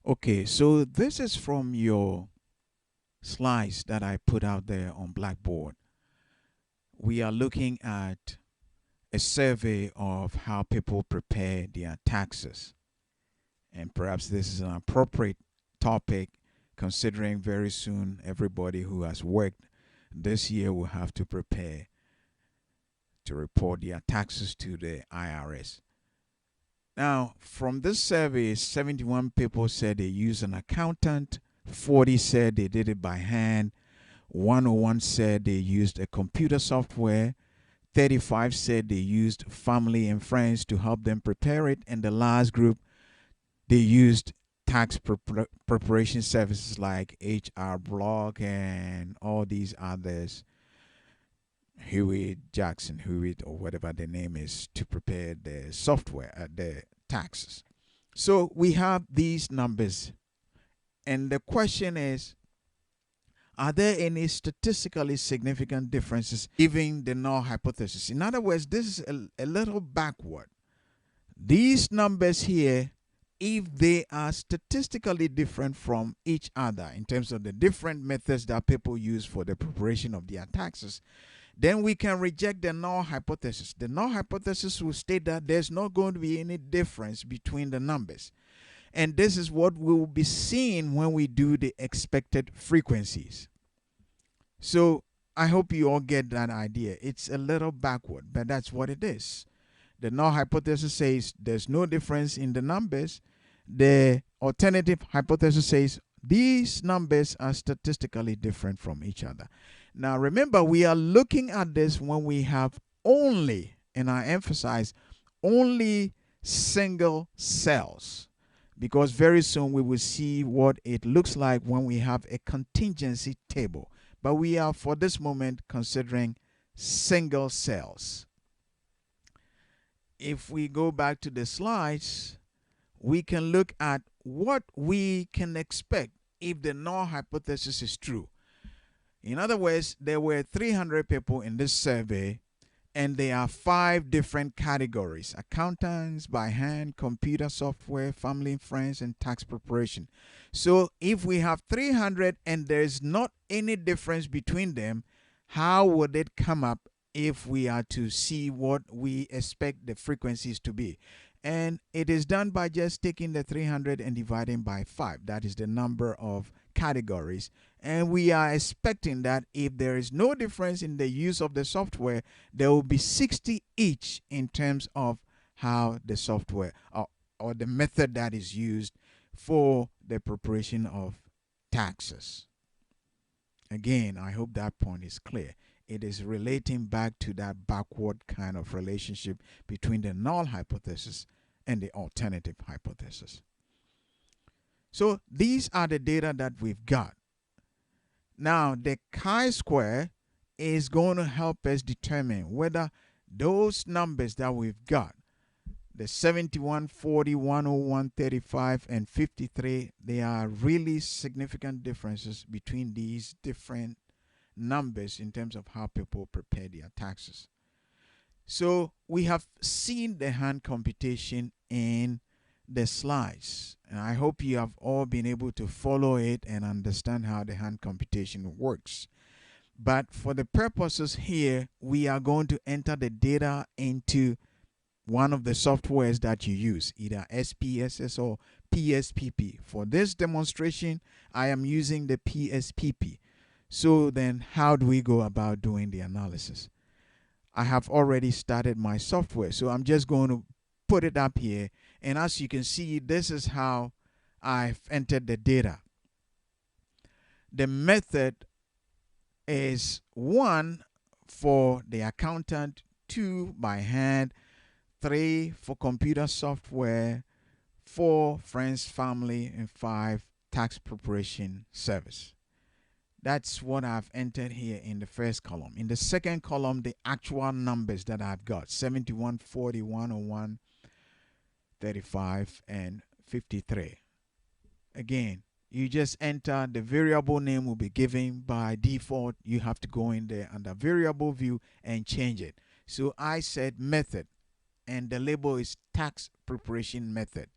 Okay, so this is from your slides that I put out there on Blackboard. We are looking at a survey of how people prepare their taxes. And perhaps this is an appropriate topic considering very soon everybody who has worked this year will have to prepare to report their taxes to the IRS. Now, from this survey, 71 people said they use an accountant, 40 said they did it by hand, 101 said they used a computer software, 35 said they used family and friends to help them prepare it, and the last group, they used tax preparation services like HR Block and all these others, Hewitt, or whatever the name is, to prepare the software, the taxes. So we have these numbers, and the question is, are there any statistically significant differences given the null hypothesis? In other words, this is a little backward. These numbers here, if they are statistically different from each other in terms of the different methods that people use for the preparation of their taxes, then we can reject the null hypothesis. The null hypothesis will state that there's not going to be any difference between the numbers. And this is what we will be seeing when we do the expected frequencies. So I hope you all get that idea. It's a little backward, but that's what it is. The null hypothesis says there's no difference in the numbers. The alternative hypothesis says these numbers are statistically different from each other. Now remember, we are looking at this when we have only, and I emphasize, only single cells, because very soon we will see what it looks like when we have a contingency table. But we are, for this moment, considering single cells. If we go back to the slides, we can look at what we can expect if the null hypothesis is true. In other words, there were 300 people in this survey, and there are 5 different categories: accountants, by hand, computer software, family and friends, and tax preparation. So if we have 300 and there's not any difference between them, how would it come up if we are to see what we expect the frequencies to be? And it is done by just taking the 300 and dividing by 5. That is the number of categories. And we are expecting that if there is no difference in the use of the software, there will be 60 each in terms of how the software or the method that is used for the preparation of taxes. Again, I hope that point is clear. It is relating back to that backward kind of relationship between the null hypothesis and the alternative hypothesis. So these are the data that we've got. Now, the chi-square is going to help us determine whether those numbers that we've got, the 71, 40, 101, 35, and 53, they are really significant differences between these different numbers in terms of how people prepare their taxes. So we have seen the hand computation in the slides, and I hope you have all been able to follow it and understand how the hand computation works. But for the purposes here, we are going to enter the data into one of the softwares that you use, either SPSS or PSPP. For this demonstration, I am using the PSPP. So then how do we go about doing the analysis? I have already started my software, so I'm just going to put it up here. And as you can see, this is how I've entered the data. The method is 1 for the accountant, 2 by hand, 3 for computer software, 4 friends, family, and 5 tax preparation service. That's what I've entered here in the first column. In the second column, the actual numbers that I've got: 71, 40, 101, 35, and 53. Again, you just enter, the variable name will be given by default. You have to go in there under variable view and change it. So I said method, and the label is tax preparation method.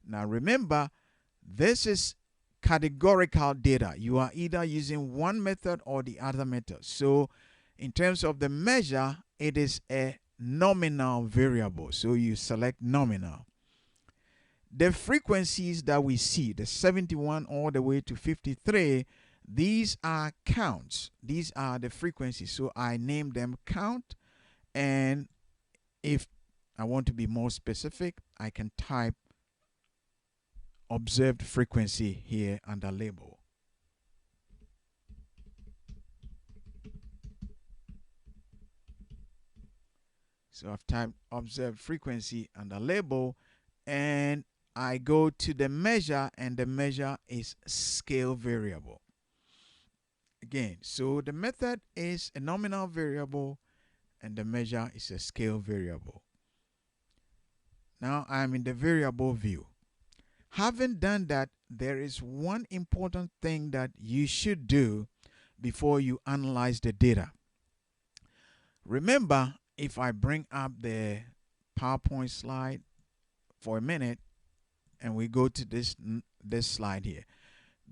Now remember, This is categorical data. You are either using one method or the other method. So in terms of the measure, it is a nominal variable. So you select nominal. The frequencies that we see, the 71 all the way to 53, these are counts. These are the frequencies. So I name them count. And if I want to be more specific, I can type observed frequency here under label. So I've typed observed frequency under label, and I go to the measure, and the measure is scale variable. Again, so the method is a nominal variable and the measure is a scale variable. Now I'm in the variable view. Having done that, there is one important thing that you should do before you analyze the data. Remember, if I bring up the PowerPoint slide for a minute and we go to this slide here,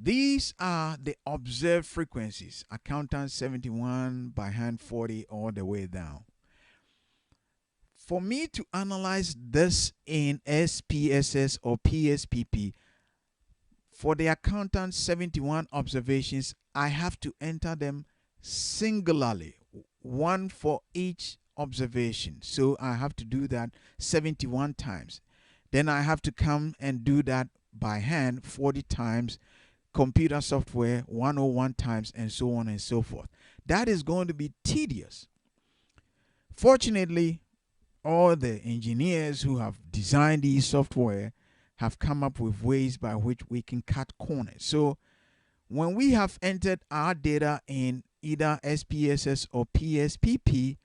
these are the observed frequencies, accountant 71, by hand 40, all the way down. For me to analyze this in SPSS or PSPP, for the accountant 71 observations, I have to enter them singularly, one for each observation. So I have to do that 71 times. Then I have to come and do that by hand 40 times, computer software 101 times, and so on and so forth. That is going to be tedious. Fortunately, all the engineers who have designed these software have come up with ways by which we can cut corners. So when we have entered our data in either SPSS or PSPP,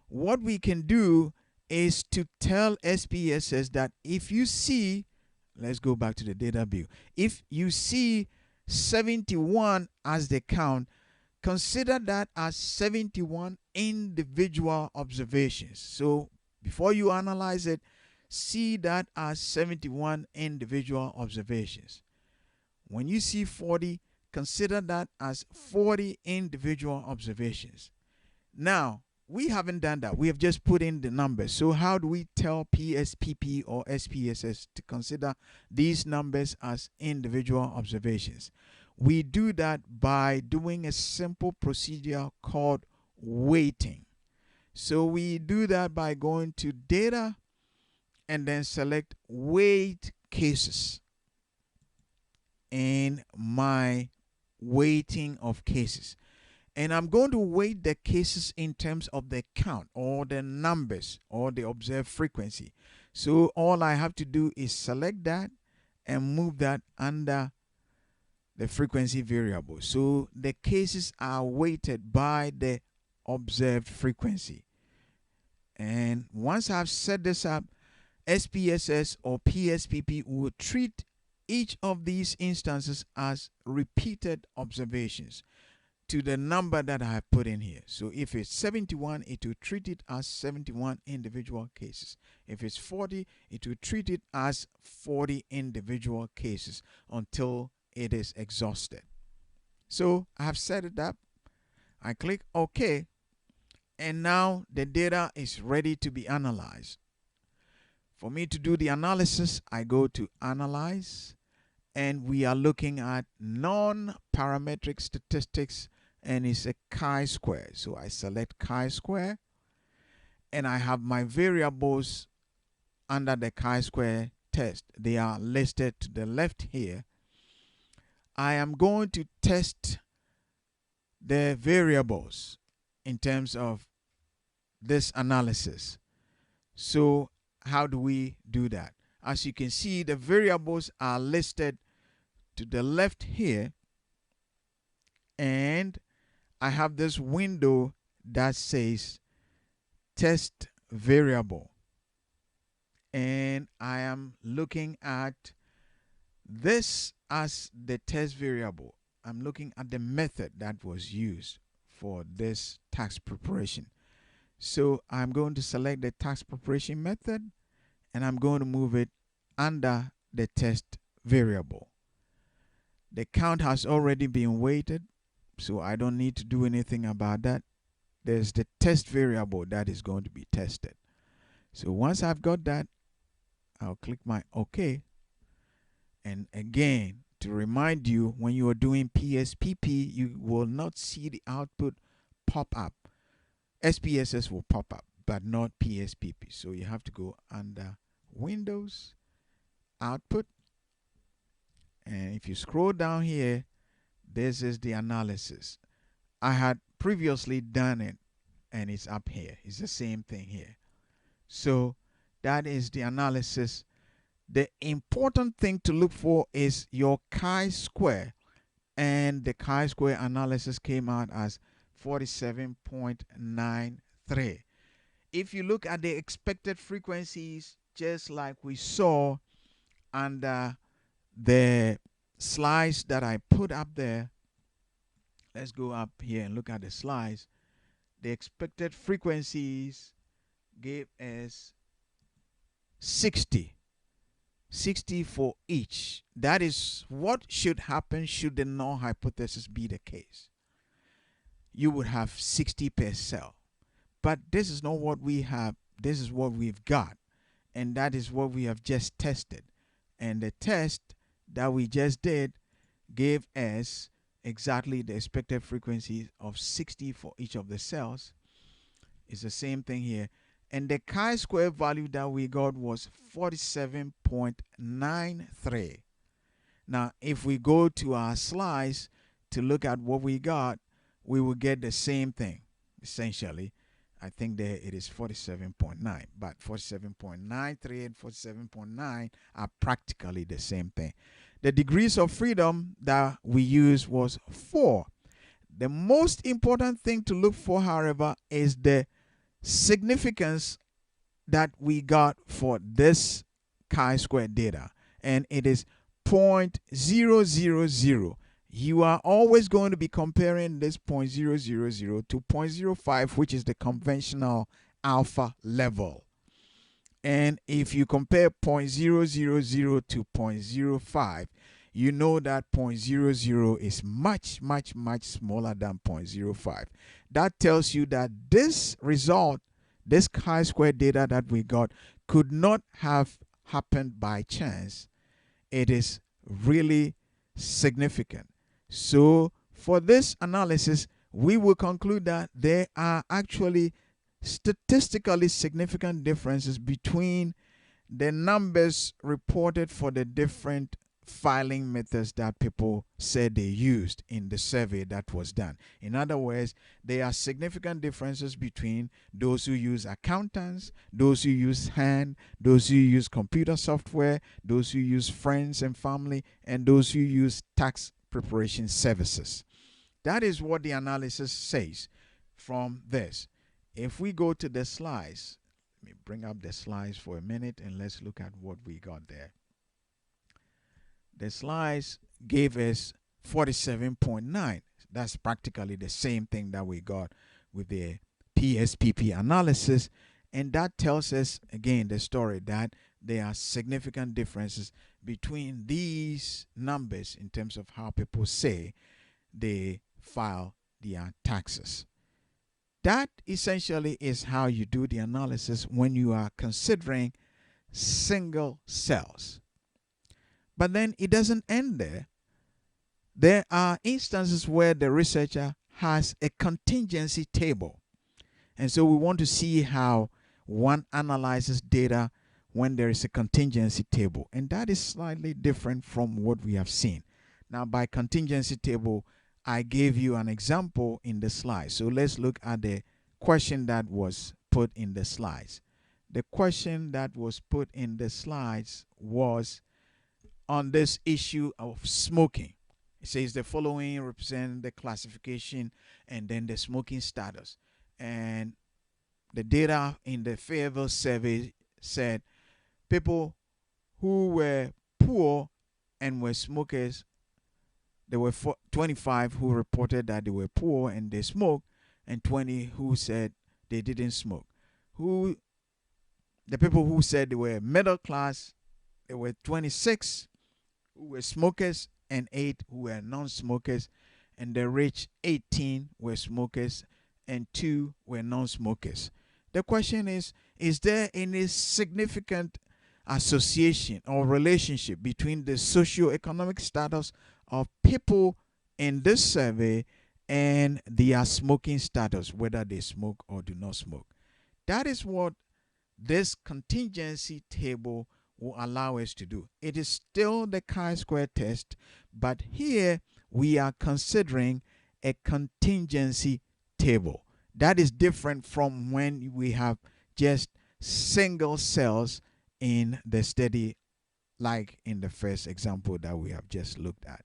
what we can do is to tell SPSS that if you see, let's go back to the data view, if you see 71 as the count, consider that as 71 individual observations. So before you analyze it, see that as 71 individual observations. When you see 40, consider that as 40 individual observations. Now, we haven't done that. We have just put in the numbers. So how do we tell PSPP or SPSS to consider these numbers as individual observations? We do that by doing a simple procedure called weighting. So we do that by going to data and then select weight cases in my weighting of cases. And I'm going to weight the cases in terms of the count or the numbers or the observed frequency. So all I have to do is select that and move that under the frequency variable. So the cases are weighted by the observed frequency. And once I've set this up, SPSS or PSPP will treat each of these instances as repeated observations to the number that I have put in here. So if it's 71, it will treat it as 71 individual cases. If it's 40, it will treat it as 40 individual cases until it is exhausted. So I have set it up. I click OK. And now the data is ready to be analyzed. For me to do the analysis, I go to Analyze, and we are looking at non-parametric statistics, and it's a chi-square. So I select chi-square, and I have my variables under the chi-square test. They are listed to the left here. I am going to test the variables in terms of this analysis. So how do we do that? As you can see, the variables are listed to the left here, and I have this window that says test variable, and I am looking at this as the test variable. I'm looking at the method that was used for this tax preparation. So I'm going to select the tax preparation method, and I'm going to move it under the test variable. The count has already been weighted, so I don't need to do anything about that. There's the test variable that is going to be tested. So once I've got that, I'll click my OK. And again, to remind you, when you are doing PSPP, you will not see the output pop up. SPSS will pop up, but not PSPP. So you have to go under Windows, Output, and if you scroll down here, this is the analysis. I had previously done it, and it's up here. It's the same thing here. So that is the analysis. The important thing to look for is your chi-square, and the chi-square analysis came out as 47.93. If you look at the expected frequencies, just like we saw under the slides that I put up there, let's go up here and look at the slides. The expected frequencies gave us 60 for each. That is what should happen should the null hypothesis be the case. You would have 60 per cell. But this is not what we have. This is what we've got. And that is what we have just tested. And the test that we just did gave us exactly the expected frequency of 60 for each of the cells. It's the same thing here. And the chi-square value that we got was 47.93. Now, if we go to our slides to look at what we got, we will get the same thing, essentially. I think there it is 47.9, but 47.93 and 47.9 are practically the same thing. The degrees of freedom that we used was 4. The most important thing to look for, however, is the significance that we got for this chi-square data, and it is 0.000. You are always going to be comparing this 0.000 to 0.05, which is the conventional alpha level. And if you compare 0.000 to 0.05, you know that 0.00 is much, much, much smaller than 0.05. That tells you that this result, this chi-square data that we got, could not have happened by chance. It is really significant. So for this analysis, we will conclude that there are actually statistically significant differences between the numbers reported for the different filing methods that people said they used in the survey that was done. In other words, there are significant differences between those who use accountants, those who use hand, those who use computer software, those who use friends and family, and those who use tax preparation services. That is what the analysis says from this. If we go to the slides, let me bring up the slides for a minute and let's look at what we got there. The slides gave us 47.9. That's practically the same thing that we got with the PSPP analysis. And that tells us, again, the story that there are significant differences between these numbers in terms of how people say they file their taxes. That essentially is how you do the analysis when you are considering single cells. But then it doesn't end there. There are instances where the researcher has a contingency table. And so we want to see how one analyzes data when there is a contingency table. And that is slightly different from what we have seen. Now, by contingency table, I gave you an example in the slide. So let's look at the question that was put in the slides. The question that was put in the slides was on this issue of smoking. It says the following represent the classification and then the smoking status. And the data in the Fayetteville survey said people who were poor and were smokers, there were 25 who reported that they were poor and they smoked, and 20 who said they didn't smoke. The people who said they were middle class, there were 26 who were smokers and 8 were non-smokers, and the rich 18 were smokers, and 2 were non-smokers. The question is there any significant association or relationship between the socio-economic status of people in this survey and their smoking status, whether they smoke or do not smoke? That is what this contingency table will allow us to do. It is still the chi-square test, but here we are considering a contingency table. That is different from when we have just single cells in the study, like in the first example that we have just looked at.